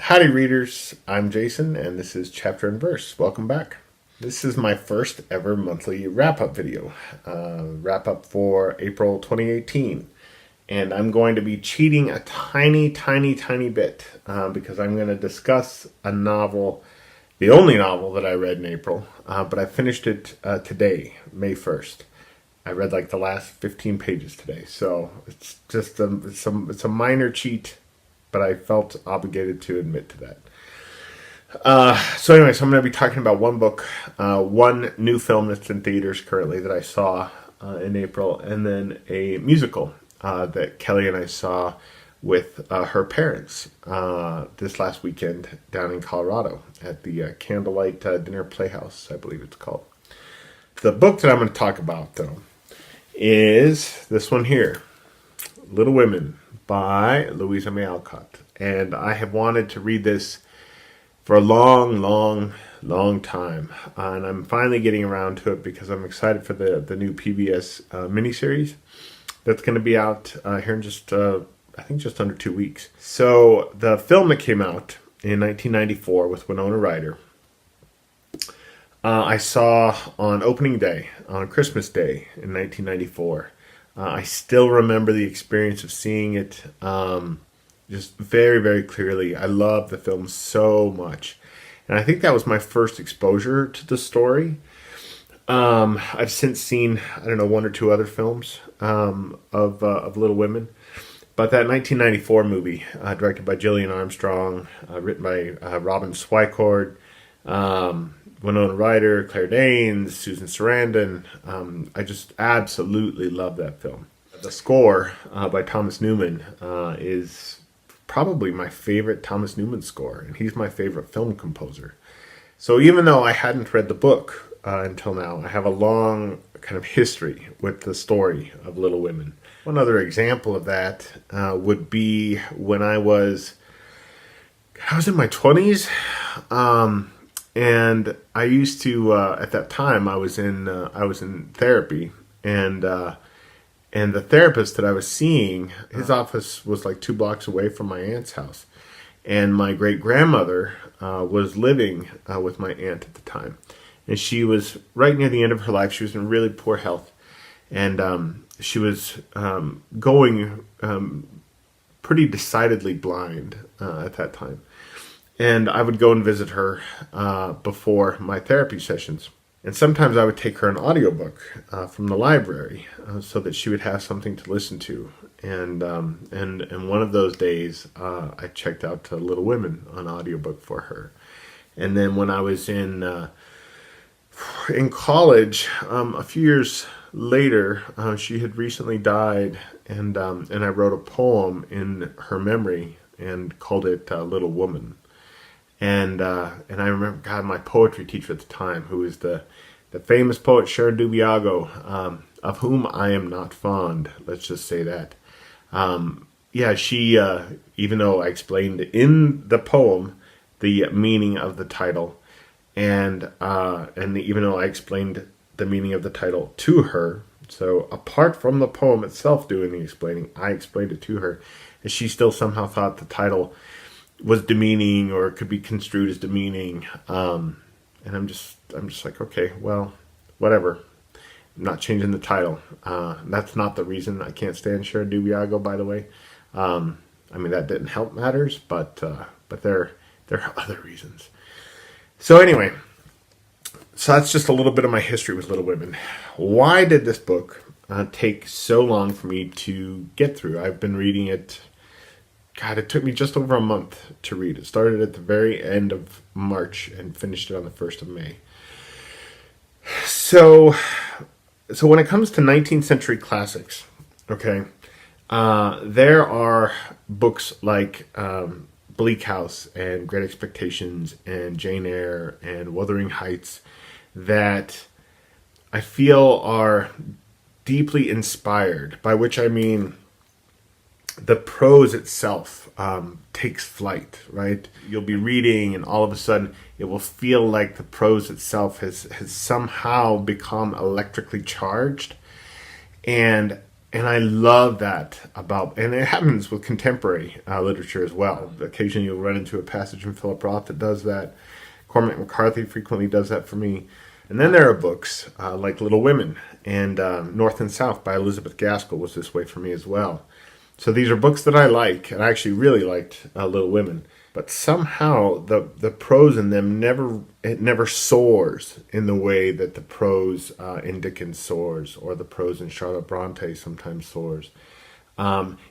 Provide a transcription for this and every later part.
Howdy, readers. I'm Jason, and this is Chapter and Verse. Welcome back. This is my first ever monthly wrap-up video, wrap-up for April 2018. And I'm going to be cheating a tiny bit because I'm going to discuss a novel, the only novel that I read in April, but I finished it today, May 1st. I read like the last 15 pages today, so it's just it's a minor cheat, but I felt obligated to admit to that. So anyways, I'm going to be talking about one book, one new film that's in theaters currently that I saw in April, and then a musical that Kelly and I saw with her parents this last weekend down in Colorado at the Candlelight Dinner Playhouse, I believe it's called. The book that I'm going to talk about, though, is this one here, Little Women by Louisa May Alcott. And I have wanted to read this for a long time. And I'm finally getting around to it because I'm excited for the new PBS miniseries that's going to be out here in just, I think, just under 2 weeks. So the film that came out in 1994 with Winona Ryder, I saw on opening day, on Christmas Day in 1994. I still remember the experience of seeing it just very clearly. I love the film so much. And I think that was my first exposure to the story. I've since seen, I don't know, one or two other films of Little Women. But that 1994 movie, directed by Gillian Armstrong, written by Robin Swicord, Winona Ryder, Claire Danes, Susan Sarandon. I just absolutely love that film. The score by Thomas Newman is probably my favorite Thomas Newman score, and he's my favorite film composer. So even though I hadn't read the book until now, I have a long kind of history with the story of Little Women. One other example of that would be when I was in my 20s. And I used to at that time I was in therapy, and the therapist that I was seeing, his office was like 2 blocks away from my aunt's house, and my great grandmother was living with my aunt at the time, and she was right near the end of her life. She was in really poor health, and she was going pretty decidedly blind at that time. And I would go and visit her before my therapy sessions. And sometimes I would take her an audiobook from the library so that she would have something to listen to. And one of those days, I checked out Little Women on audiobook for her. And then when I was in college, a few years later, she had recently died, and I wrote a poem in her memory and called it Little Woman. And I remember, God, my poetry teacher at the time, who was the famous poet Sharon Dubiago, of whom I am not fond, let's just say that. She, even though I explained in the poem the meaning of the title, and even though I explained the meaning of the title to her, so apart from the poem itself doing the explaining, I explained it to her, and she still somehow thought the title was demeaning or could be construed as demeaning, and I'm just like, okay, well, whatever. I'm not changing the title. That's not the reason I can't stand Sharon Dubiago, by the way. I mean, that didn't help matters, but there are other reasons. So anyway, so that's just a little bit of my history with Little Women. Why did this book take so long for me to get through? I've been reading it. God, it took me just over a month to read. It started at the very end of March and finished it on the 1st of May. So when it comes to 19th century classics, okay, there are books like Bleak House and Great Expectations and Jane Eyre and Wuthering Heights that I feel are deeply inspired, by which I mean the prose itself takes flight, right? You'll be reading and all of a sudden it will feel like the prose itself has somehow become electrically charged. And And I love that about, and it happens with contemporary literature as well. Occasionally you'll run into a passage from Philip Roth that does that. Cormac McCarthy frequently does that for me. And then there are books like Little Women and North and South by Elizabeth Gaskell was this way for me as well. So these are books that I like, and I actually really liked Little Women. But somehow the prose in them never soars in the way that the prose in Dickens soars, or the prose in Charlotte Bronte sometimes soars.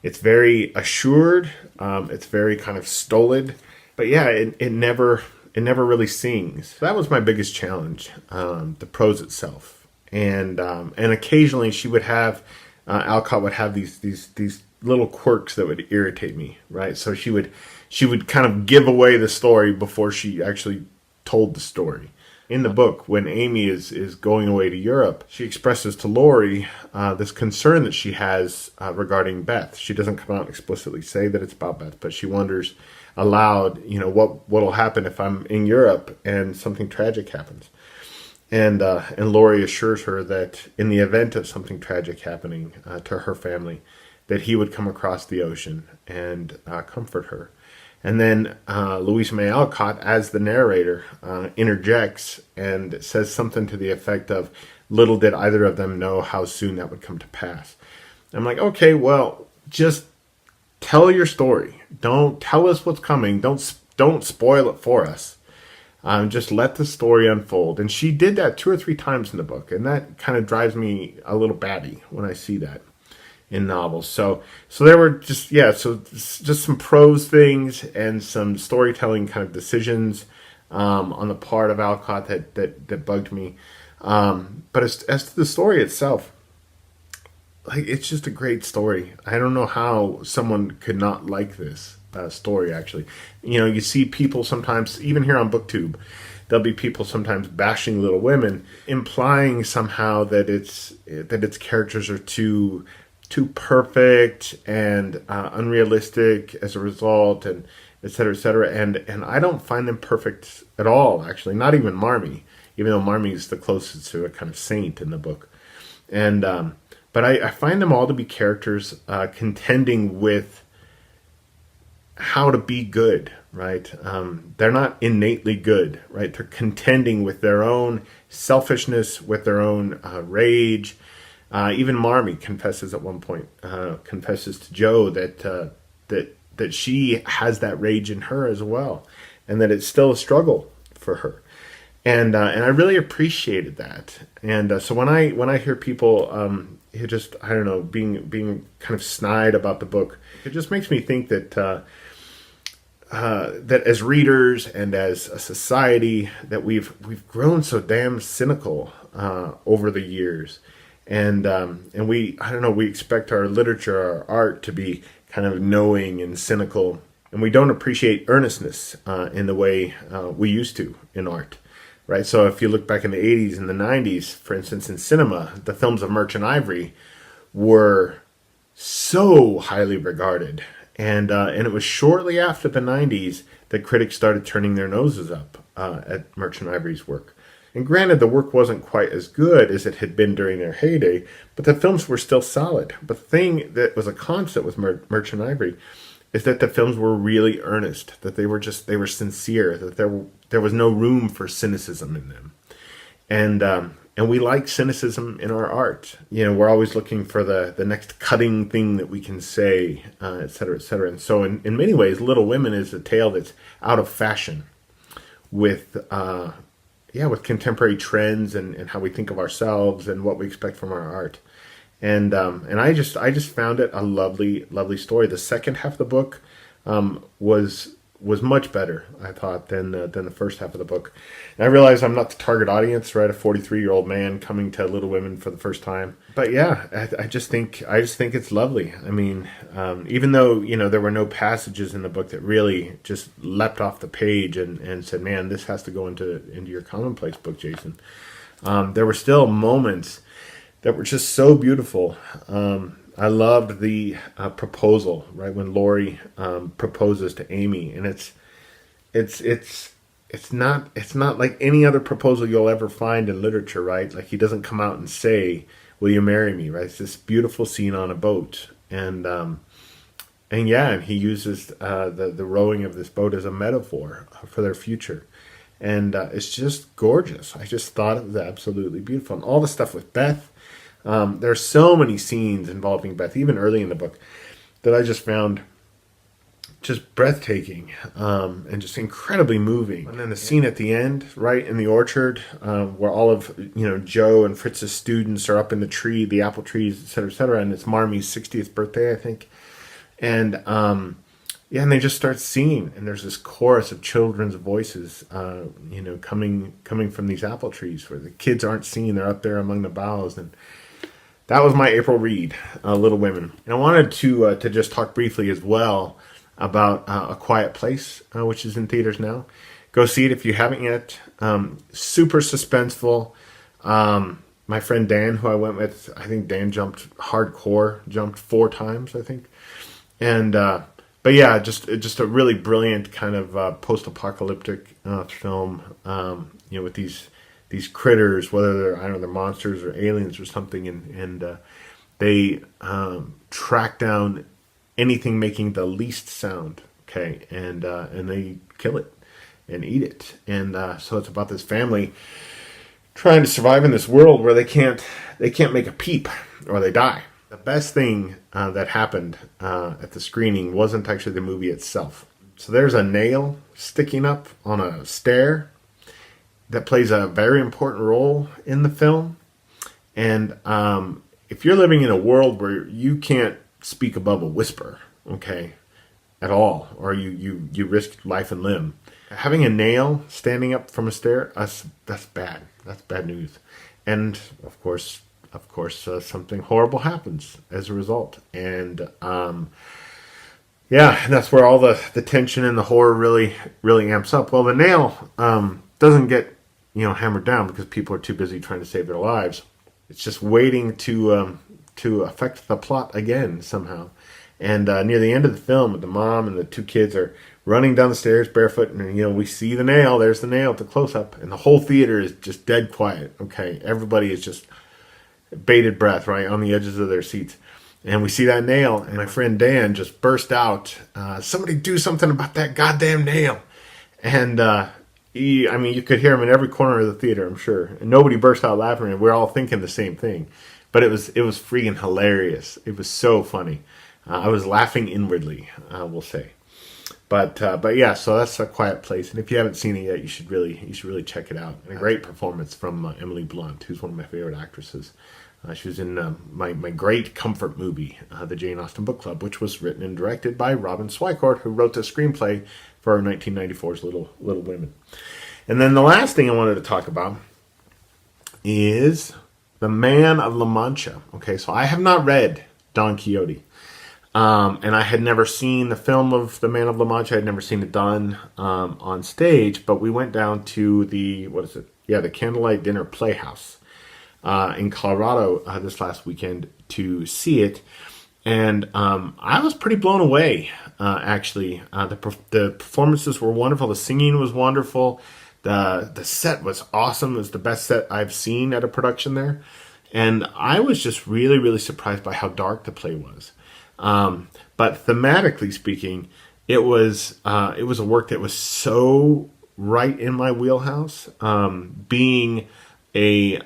It's very assured. It's very kind of stolid. But yeah, it never really sings. That was my biggest challenge, the prose itself. And occasionally she would have Alcott would have these little quirks that would irritate me, right? So she would kind of give away the story before she actually told the story. In the book, when Amy is going away to Europe, she expresses to Laurie this concern that she has regarding Beth. She doesn't come out and explicitly say that it's about Beth, but she wonders aloud, what'll happen if I'm in Europe and something tragic happens. And Laurie assures her that in the event of something tragic happening to her family, that he would come across the ocean and comfort her. And then Louisa May Alcott, as the narrator, interjects and says something to the effect of, little did either of them know how soon that would come to pass. I'm like, okay, well, just tell your story. Don't tell us what's coming. Don't spoil it for us. Just let the story unfold. And she did that 2 or 3 times in the book, and that kind of drives me a little batty when I see that in novels. So there were just some prose things and some storytelling kind of decisions on the part of Alcott that bugged me. But as to the story itself, like, it's just a great story. I don't know how someone could not like this story, actually. You see people sometimes, even here on BookTube, there'll be people sometimes bashing Little Women, implying somehow that its characters are too perfect and unrealistic as a result, and et cetera, et cetera. And I don't find them perfect at all, actually. Not even Marmee, even though Marmee is the closest to a kind of saint in the book. And but I find them all to be characters contending with how to be good, right? They're not innately good, right? They're contending with their own selfishness, with their own rage. Even Marmee confesses at one point, confesses to Jo that she has that rage in her as well, and that it's still a struggle for her. And I really appreciated that. And so when I hear people who just, I don't know, being kind of snide about the book, it just makes me think that that as readers and as a society, that we've grown so damn cynical over the years. And we expect our literature, our art, to be kind of knowing and cynical, and we don't appreciate earnestness in the way we used to in art, right? So if you look back in the 80s and the 90s, for instance, in cinema, the films of Merchant Ivory were so highly regarded, and it was shortly after the 90s that critics started turning their noses up at Merchant Ivory's work. And granted, the work wasn't quite as good as it had been during their heyday, but the films were still solid. But the thing that was a constant with Merchant Ivory is that the films were really earnest, that they were sincere, that there was no room for cynicism in them. And we like cynicism in our art. We're always looking for the next cutting thing that we can say, et cetera, et cetera. And so in many ways, Little Women is a tale that's out of fashion with contemporary trends and how we think of ourselves and what we expect from our art. And I just found it a lovely, lovely story. The second half of the book was much better, I thought, than the first half of the book. And I realize I'm not the target audience, right? A 43-year-old man coming to Little Women for the first time. But yeah, I just think it's lovely. I mean, even though there were no passages in the book that really just leapt off the page and said, "Man, this has to go into your commonplace book, Jason." There were still moments that were just so beautiful. I loved the proposal, right, when Laurie proposes to Amy, and it's not like any other proposal you'll ever find in literature, right? Like, he doesn't come out and say, will you marry me? Right? It's this beautiful scene on a boat, and he uses the rowing of this boat as a metaphor for their future. And it's just gorgeous. I just thought it was absolutely beautiful. And all the stuff with Beth, there's so many scenes involving Beth, even early in the book, that I just found just breathtaking and just incredibly moving. And then the scene at the end, right in the orchard, where all of Joe and Fritz's students are up in the tree, the apple trees, et cetera, and it's Marmie's 60th birthday, I think. And and they just start singing, and there's this chorus of children's voices, coming from these apple trees, where the kids aren't singing; they're up there among the boughs. And that was my April read, Little Women. And I wanted to just talk briefly as well about A Quiet Place, which is in theaters now. Go see it if you haven't yet. Super suspenseful. My friend Dan, who I went with, I think Dan jumped 4 times, I think. And but yeah, just a really brilliant kind of post-apocalyptic film. With these critters, whether they're monsters or aliens or something, and they track down anything making the least sound. Okay, and they kill it and eat it. And so it's about this family trying to survive in this world where they can't make a peep or they die. The best thing that happened at the screening wasn't actually the movie itself. So there's a nail sticking up on a stair that plays a very important role in the film. And if you're living in a world where you can't speak above a whisper, okay, at all, or you risk life and limb, having a nail standing up from a stair, that's bad. That's bad news. And of course, something horrible happens as a result. And that's where all the tension and the horror really, really amps up. Well, the nail doesn't get hammered down because people are too busy trying to save their lives. It's just waiting to affect the plot again somehow. And near the end of the film, the mom and the 2 kids are running down the stairs barefoot, and we see the nail. There's the nail at the close-up, and the whole theater is just dead quiet. Okay, everybody is just bated breath, right, on the edges of their seats. And we see that nail, and my friend Dan just burst out, somebody do something about that goddamn nail. And you could hear him in every corner of the theater, I'm sure. And nobody burst out laughing, and we're all thinking the same thing. But it was freaking hilarious. It was so funny. I was laughing inwardly, we'll say. But yeah, so that's A Quiet Place. And if you haven't seen it yet, you should really check it out. And a great performance from Emily Blunt, who's one of my favorite actresses. She was in my great comfort movie, The Jane Austen Book Club, which was written and directed by Robin Swycourt, who wrote the screenplay for 1994's Little Women. And then the last thing I wanted to talk about is The Man of La Mancha. Okay, so I have not read Don Quixote. And I had never seen the film of The Man of La Mancha. I had never seen it done on stage, but we went down to the Candlelight Dinner Playhouse in Colorado this last weekend to see it. And I was pretty blown away, actually. The performances were wonderful. The singing was wonderful. The set was awesome. It was the best set I've seen at a production there. And I was just really, really surprised by how dark the play was. But thematically speaking, it was a work that was so right in my wheelhouse, being a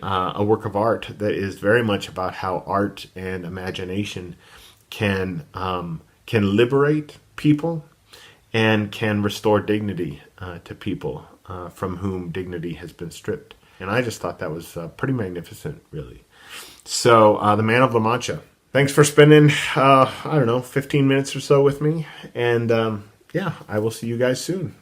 work of art that is very much about how art and imagination can liberate people and can restore dignity to people from whom dignity has been stripped. And I just thought that was pretty magnificent, really. So, The Man of La Mancha. Thanks for spending, 15 minutes or so with me. And I will see you guys soon.